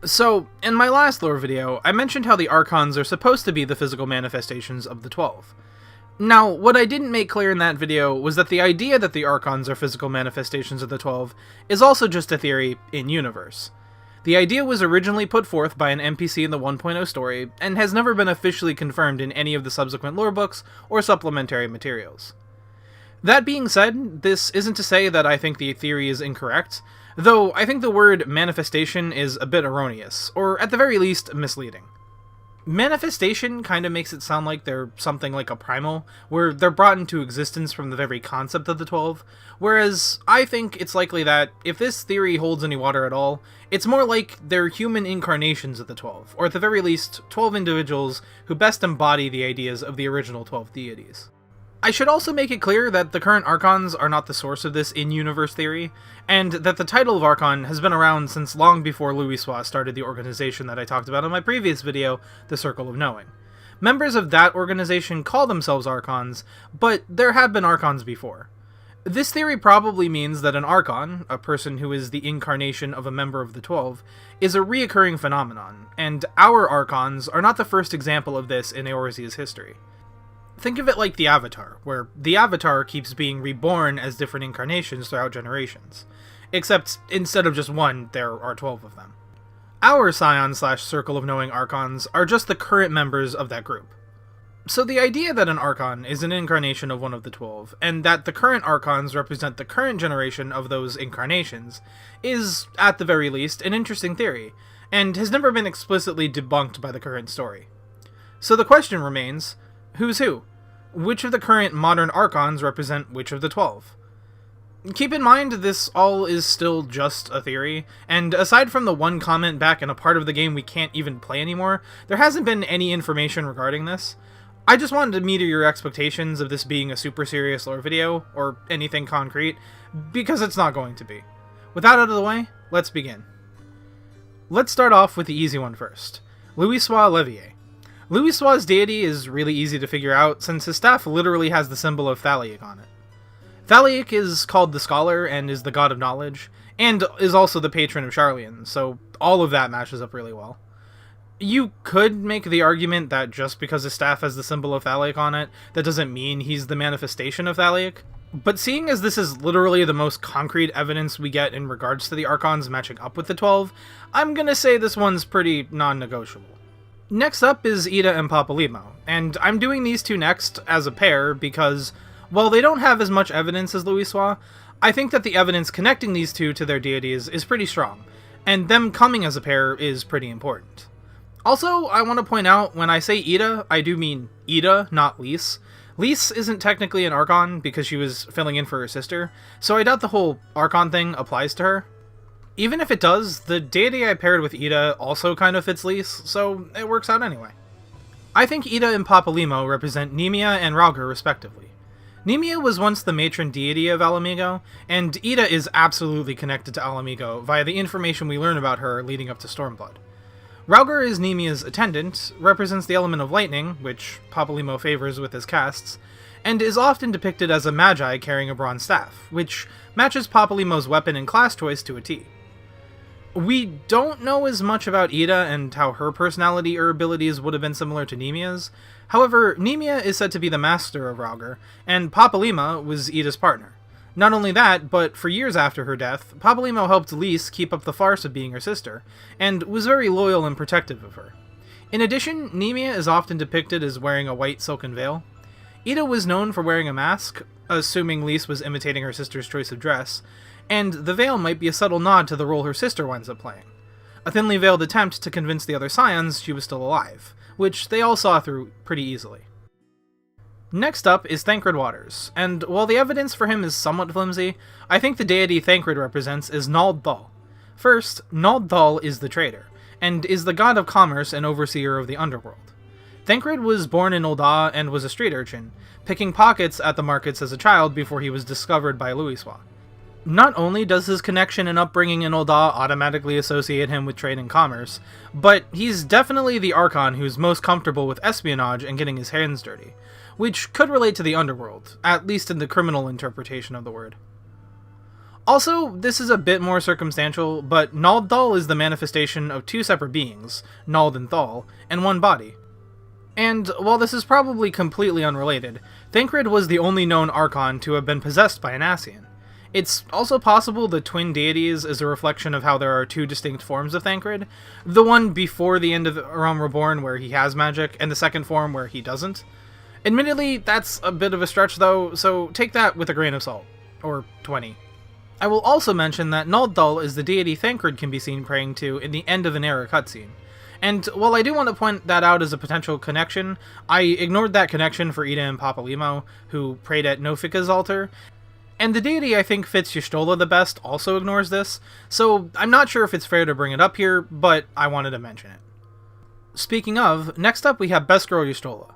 So, in my last lore video, I mentioned how the Archons are supposed to be the physical manifestations of the 12. Now, what I didn't make clear in that video was that the idea that the Archons are physical manifestations of the 12 is also just a theory in-universe. The idea was originally put forth by an NPC in the 1.0 story, and has never been officially confirmed in any of the subsequent lore books or supplementary materials. That being said, this isn't to say that I think the theory is incorrect, though I think the word manifestation is a bit erroneous, or at the very least, misleading. Manifestation kind of makes it sound like they're something like a primal, where they're brought into existence from the very concept of the 12, whereas I think it's likely that, if this theory holds any water at all, it's more like they're human incarnations of the 12, or at the very least, 12 individuals who best embody the ideas of the original 12 deities. I should also make it clear that the current Archons are not the source of this in-universe theory, and that the title of Archon has been around since long before Louisoix started the organization that I talked about in my previous video, the Circle of Knowing. Members of that organization call themselves Archons, but there have been Archons before. This theory probably means that an Archon, a person who is the incarnation of a member of the 12, is a reoccurring phenomenon, and our Archons are not the first example of this in Eorzea's history. Think of it like the Avatar, where the Avatar keeps being reborn as different incarnations throughout generations. Except, instead of just one, there are 12 of them. Our Scion/Circle of Knowing Archons are just the current members of that group. So the idea that an Archon is an incarnation of one of the 12, and that the current Archons represent the current generation of those incarnations, is, at the very least, an interesting theory, and has never been explicitly debunked by the current story. So the question remains, who's who? Which of the current modern Archons represent which of the 12? Keep in mind, this all is still just a theory, and aside from the one comment back in a part of the game we can't even play anymore, there hasn't been any information regarding this. I just wanted to meter your expectations of this being a super serious lore video, or anything concrete, because it's not going to be. With that out of the way, let's begin. Let's start off with the easy one first. Louisoix Levier. Louisoix's deity is really easy to figure out, since his staff literally has the symbol of Thalic on it. Thalic is called the Scholar, and is the god of knowledge, and is also the patron of Sharlayan, so all of that matches up really well. You could make the argument that just because his staff has the symbol of Thalic on it, that doesn't mean he's the manifestation of Thalic, but seeing as this is literally the most concrete evidence we get in regards to the Archons matching up with the 12, I'm gonna say this one's pretty non-negotiable. Next up is Yda and Papalymo, and I'm doing these two next as a pair because, while they don't have as much evidence as Louisoix, I think that the evidence connecting these two to their deities is pretty strong, and them coming as a pair is pretty important. Also, I want to point out, when I say Yda, I do mean Yda, not Lys. Lys isn't technically an Archon because she was filling in for her sister, so I doubt the whole Archon thing applies to her. Even if it does, the deity I paired with Yda also kind of fits Lys, so it works out anyway. I think Yda and Papalymo represent Nemia and Raugr respectively. Nemia was once the matron deity of Ala Mhigo, and Yda is absolutely connected to Ala Mhigo via the information we learn about her leading up to Stormblood. Raugr is Nemia's attendant, represents the element of lightning, which Papalymo favors with his casts, and is often depicted as a magi carrying a bronze staff, which matches Papalymo's weapon and class choice to a T. We don't know as much about Yda and how her personality or abilities would have been similar to Nemia's. However, Nemia is said to be the master of Raugr, and Papalymo was Yda's partner. Not only that, but for years after her death, Papalymo helped Lys keep up the farce of being her sister, and was very loyal and protective of her. In addition, Nemia is often depicted as wearing a white silken veil. Yda was known for wearing a mask, assuming Lys was imitating her sister's choice of dress, and the veil might be a subtle nod to the role her sister winds up playing. A thinly veiled attempt to convince the other Scions she was still alive, which they all saw through pretty easily. Next up is Thancred Waters, and while the evidence for him is somewhat flimsy, I think the deity Thancred represents is Nald Thal. First, Nald Thal is the trader, and is the god of commerce and overseer of the underworld. Thancred was born in Ul'dah and was a street urchin, picking pockets at the markets as a child before he was discovered by Louisoix. Not only does his connection and upbringing in Ul'dah automatically associate him with trade and commerce, but he's definitely the Archon who's most comfortable with espionage and getting his hands dirty, which could relate to the underworld, at least in the criminal interpretation of the word. Also, this is a bit more circumstantial, but Yda Thal is the manifestation of two separate beings, Yda and Thal, and one body. And while this is probably completely unrelated, Thancred was the only known Archon to have been possessed by an Ascian. It's also possible the twin deities is a reflection of how there are two distinct forms of Thancred, the one before the end of A Realm Reborn where he has magic, and the second form where he doesn't. Admittedly, that's a bit of a stretch though, so take that with a grain of salt. Or 20. I will also mention that Yda Thal is the deity Thancred can be seen praying to in the end of an era cutscene. And while I do want to point that out as a potential connection, I ignored that connection for Yda and Papalymo, who prayed at Nofika's altar, and the deity I think fits Y'shtola the best also ignores this, so I'm not sure if it's fair to bring it up here, but I wanted to mention it. Speaking of, next up we have Best Girl Y'shtola.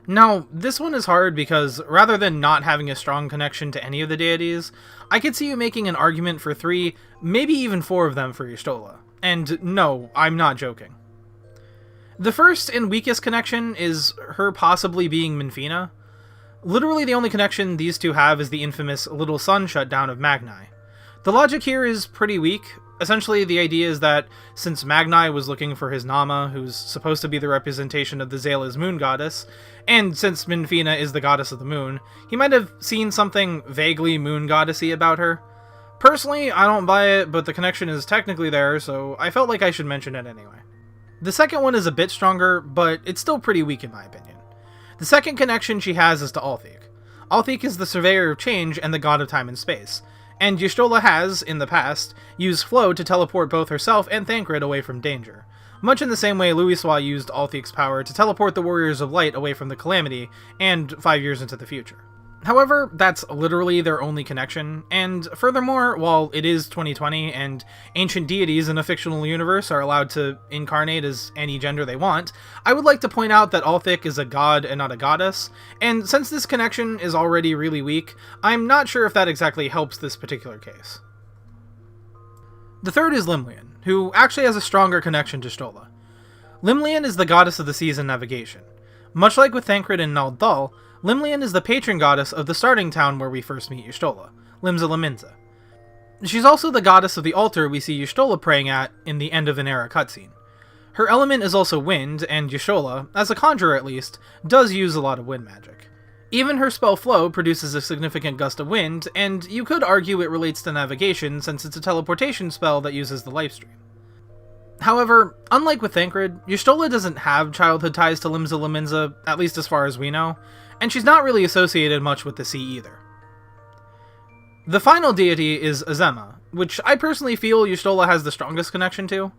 Now, this one is hard because, rather than not having a strong connection to any of the deities, I could see you making an argument for 3, maybe even 4 of them for Y'shtola. And no, I'm not joking. The first and weakest connection is her possibly being Menphina. Literally the only connection these two have is the infamous Little Sun shutdown of Magni. The logic here is pretty weak. Essentially, the idea is that since Magni was looking for his Nama, who's supposed to be the representation of the Zayla's moon goddess, and since Menphina is the goddess of the moon, he might have seen something vaguely moon goddessy about her. Personally, I don't buy it, but the connection is technically there, so I felt like I should mention it anyway. The second one is a bit stronger, but it's still pretty weak in my opinion. The second connection she has is to Althik. Althik is the surveyor of change and the god of time and space, and Y'shtola has, in the past, used Flow to teleport both herself and Thancred away from danger, much in the same way Louisoix used Althik's power to teleport the Warriors of Light away from the Calamity, and 5 years into the future. However, that's literally their only connection, and furthermore, while it is 2020 and ancient deities in a fictional universe are allowed to incarnate as any gender they want, I would like to point out that Althik is a god and not a goddess, and since this connection is already really weak, I'm not sure if that exactly helps this particular case. The third is Limlian, who actually has a stronger connection to Y'shtola. Limlian is the goddess of the seas and navigation. Much like with Thancred and Yda Thal, Limlian is the patron goddess of the starting town where we first meet Y'shtola, Limsa Lominsa. She's also the goddess of the altar we see Y'shtola praying at in the end of an era cutscene. Her element is also wind, and Y'shtola, as a conjurer at least, does use a lot of wind magic. Even her spell Flow produces a significant gust of wind, and you could argue it relates to navigation since it's a teleportation spell that uses the lifestream. However, unlike with Thancred, Y'shtola doesn't have childhood ties to Limsa Lominsa, at least as far as we know, and she's not really associated much with the sea either. The final deity is Azema, which I personally feel Y'shtola has the strongest connection to.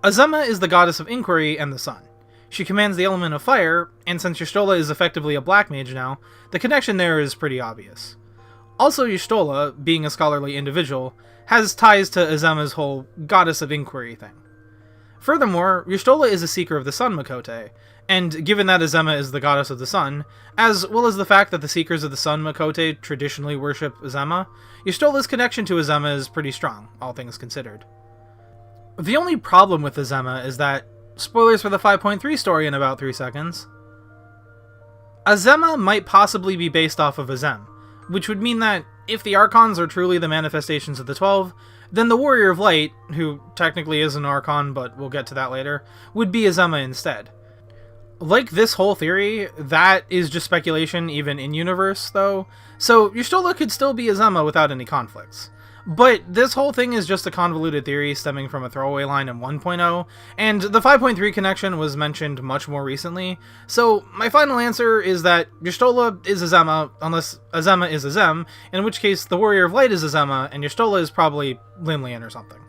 Azema is the goddess of inquiry and the sun. She commands the element of fire, and since Y'shtola is effectively a black mage now, the connection there is pretty obvious. Also, Y'shtola, being a scholarly individual, has ties to Azema's whole goddess of inquiry thing. Furthermore, Y'shtola is a seeker of the sun Makote, and given that Azema is the goddess of the sun, as well as the fact that the seekers of the sun Makote traditionally worship Azema, Y'shtola's connection to Azema is pretty strong, all things considered. The only problem with Azema is that, spoilers for the 5.3 story in about 3 seconds, Azema might possibly be based off of Azem, which would mean that if the Archons are truly the manifestations of the 12, then the Warrior of Light, who technically is an Archon, but we'll get to that later, would be Azema instead. Like this whole theory, that is just speculation even in-universe, though, so Y'shtola could still be Azema without any conflicts. But this whole thing is just a convoluted theory stemming from a throwaway line in 1.0, and the 5.3 connection was mentioned much more recently, so my final answer is that Y'shtola is Azema, unless Azema is Azem, in which case the Warrior of Light is Azema, and Y'shtola is probably Limlian or something.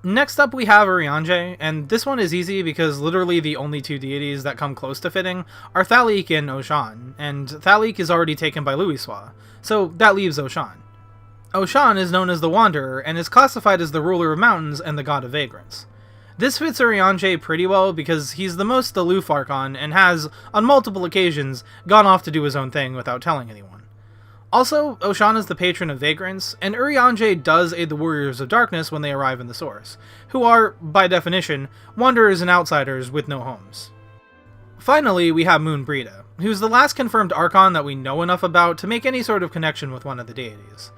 Next up we have Urianger, and this one is easy because literally the only two deities that come close to fitting are Thalik and Oschon, and Thalik is already taken by Louisoix, so that leaves Oschon. Oschon is known as the Wanderer, and is classified as the ruler of mountains and the god of vagrants. This fits Urianger pretty well because he's the most aloof Archon, and has, on multiple occasions, gone off to do his own thing without telling anyone. Also, Oschon is the patron of vagrants, and Urianger does aid the Warriors of Darkness when they arrive in the Source, who are, by definition, wanderers and outsiders with no homes. Finally, we have Moenbryda, who's the last confirmed Archon that we know enough about to make any sort of connection with one of the deities.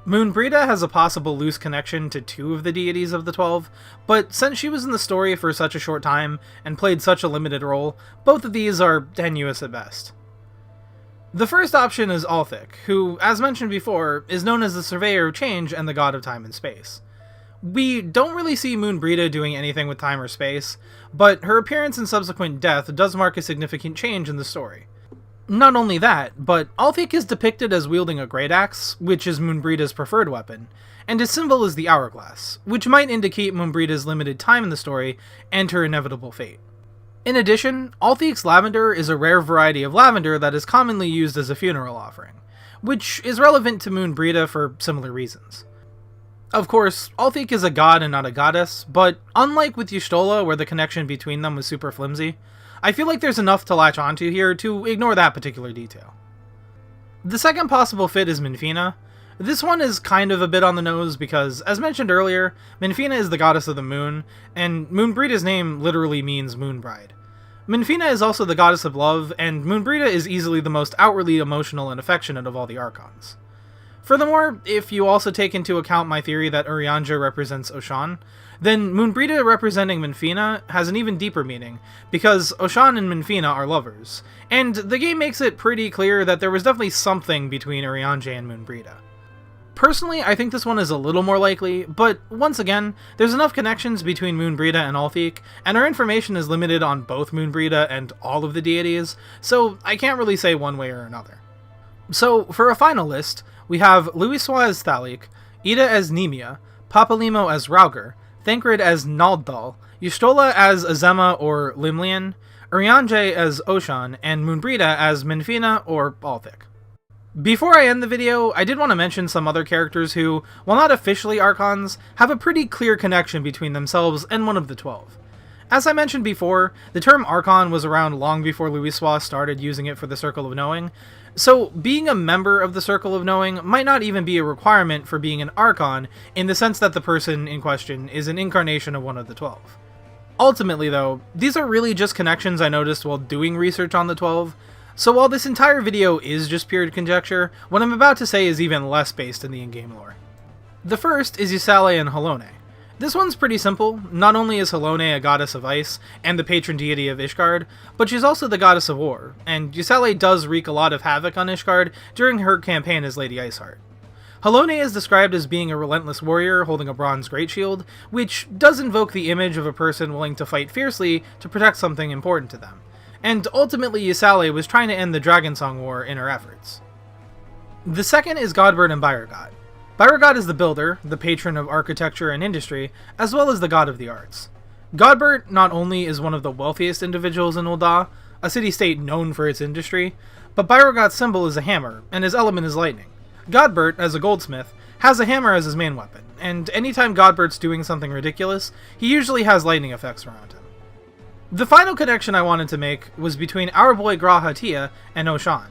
Moenbryda has a possible loose connection to 2 of the deities of the 12, but since she was in the story for such a short time and played such a limited role, both of these are tenuous at best. The first option is Althic, who, as mentioned before, is known as the Surveyor of Change and the God of Time and Space. We don't really see Moenbryda doing anything with time or space, but her appearance and subsequent death does mark a significant change in the story. Not only that, but Althic is depicted as wielding a great axe, which is Moenbryda's preferred weapon, and his symbol is the hourglass, which might indicate Moenbryda's limited time in the story and her inevitable fate. In addition, Althic's lavender is a rare variety of lavender that is commonly used as a funeral offering, which is relevant to Moenbryda for similar reasons. Of course, Althic is a god and not a goddess, but unlike with Y'shtola, where the connection between them was super flimsy, I feel like there's enough to latch onto here to ignore that particular detail. The second possible fit is Menphina. This one is kind of a bit on the nose because, as mentioned earlier, Menphina is the goddess of the moon, and Moenbryda's name literally means moon bride. Menphina is also the goddess of love, and Moenbryda is easily the most outwardly emotional and affectionate of all the Archons. Furthermore, if you also take into account my theory that Urianger represents Oschon, then Moenbryda representing Menphina has an even deeper meaning, because Oschon and Menphina are lovers, and the game makes it pretty clear that there was definitely something between Urianger and Moenbryda. Personally, I think this one is a little more likely, but once again, there's enough connections between Moenbryda and Althic, and our information is limited on both Moenbryda and all of the deities, so I can't really say one way or another. So, for a final list, we have Louisoix as Thal, Yda as Nemia, Papalymo as Rauger, Thancred as Naldal, Y'shtola as Azema or Limlian, Urianger as Oschon, and Moenbryda as Menphina or Althic. Before I end the video, I did want to mention some other characters who, while not officially Archons, have a pretty clear connection between themselves and one of the 12. As I mentioned before, the term Archon was around long before Louisoix started using it for the Circle of Knowing, so being a member of the Circle of Knowing might not even be a requirement for being an Archon in the sense that the person in question is an incarnation of one of the 12. Ultimately though, these are really just connections I noticed while doing research on the 12, so while this entire video is just pure conjecture, what I'm about to say is even less based in the in-game lore. The first is Yda and Halone. This one's pretty simple. Not only is Halone a goddess of ice and the patron deity of Ishgard, but she's also the goddess of war, and Yda does wreak a lot of havoc on Ishgard during her campaign as Lady Iceheart. Halone is described as being a relentless warrior holding a bronze great shield, which does invoke the image of a person willing to fight fiercely to protect something important to them, and ultimately Yda was trying to end the Dragonsong War in her efforts. The second is Godbert and Beirogot. Beirogot is the builder, the patron of architecture and industry, as well as the god of the arts. Godbert not only is one of the wealthiest individuals in Ul'dah, a city-state known for its industry, but Beirogot's symbol is a hammer, and his element is lightning. Godbert, as a goldsmith, has a hammer as his main weapon, and anytime Godbert's doing something ridiculous, he usually has lightning effects around him. The final connection I wanted to make was between our boy G'raha Tia and Oschon.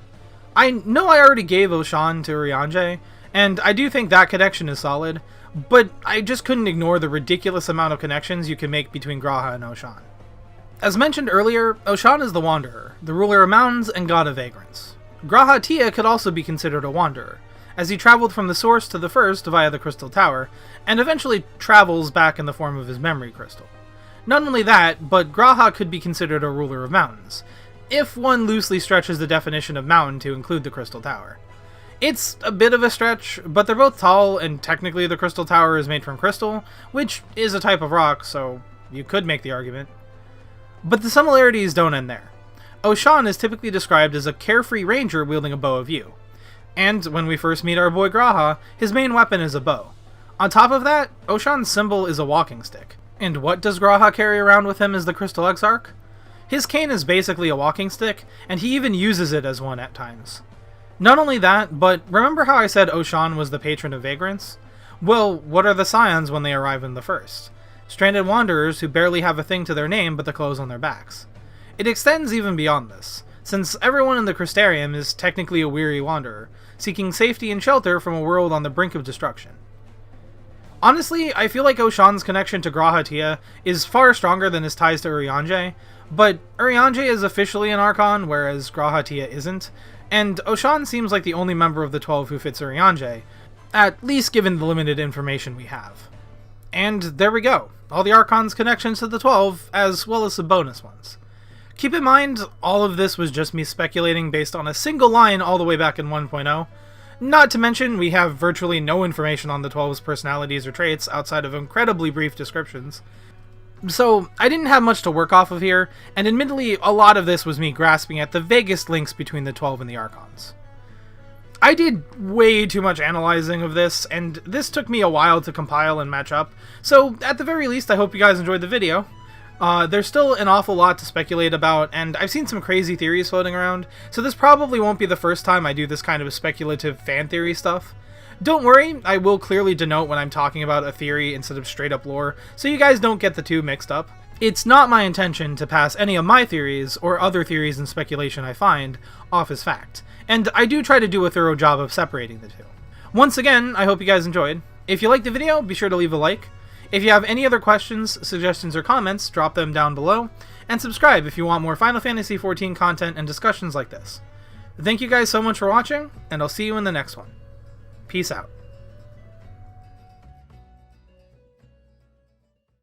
I know I already gave Oschon to Urianger, and I do think that connection is solid, but I just couldn't ignore the ridiculous amount of connections you can make between G'raha and Oschon. As mentioned earlier, Oschon is the Wanderer, the ruler of mountains and god of vagrants. G'raha Tia could also be considered a wanderer, as he traveled from the source to the first via the Crystal Tower, and eventually travels back in the form of his memory crystal. Not only that, but G'raha could be considered a ruler of mountains, if one loosely stretches the definition of mountain to include the Crystal Tower. It's a bit of a stretch, but they're both tall, and technically the Crystal Tower is made from crystal, which is a type of rock, so you could make the argument. But the similarities don't end there. Oschon is typically described as a carefree ranger wielding a bow of yew. And when we first meet our boy G'raha, his main weapon is a bow. On top of that, Oschon's symbol is a walking stick. And what does G'raha carry around with him as the Crystal Exarch? His cane is basically a walking stick, and he even uses it as one at times. Not only that, but remember how I said Oschon was the patron of vagrants? Well, what are the scions when they arrive in the first? Stranded wanderers who barely have a thing to their name but the clothes on their backs. It extends even beyond this, since everyone in the Crystarium is technically a weary wanderer, seeking safety and shelter from a world on the brink of destruction. Honestly, I feel like Oschon's connection to G'raha Tia is far stronger than his ties to Urianger, but Urianger is officially an Archon, whereas G'raha Tia isn't, and Oschon seems like the only member of the 12 who fits Urianger, at least given the limited information we have. And there we go, all the Archons' connections to the 12, as well as some bonus ones. Keep in mind, all of this was just me speculating based on a single line all the way back in 1.0. Not to mention, we have virtually no information on the 12's personalities or traits outside of incredibly brief descriptions. So, I didn't have much to work off of here, and admittedly, a lot of this was me grasping at the vaguest links between the 12 and the Archons. I did way too much analyzing of this, and this took me a while to compile and match up, so at the very least I hope you guys enjoyed the video. There's still an awful lot to speculate about, and I've seen some crazy theories floating around, so this probably won't be the first time I do this kind of speculative fan theory stuff. Don't worry, I will clearly denote when I'm talking about a theory instead of straight up lore, so you guys don't get the two mixed up. It's not my intention to pass any of my theories, or other theories and speculation I find, off as fact, and I do try to do a thorough job of separating the two. Once again, I hope you guys enjoyed. If you liked the video, be sure to leave a like. If you have any other questions, suggestions, or comments, drop them down below, and subscribe if you want more Final Fantasy XIV content and discussions like this. Thank you guys so much for watching, and I'll see you in the next one. Peace out.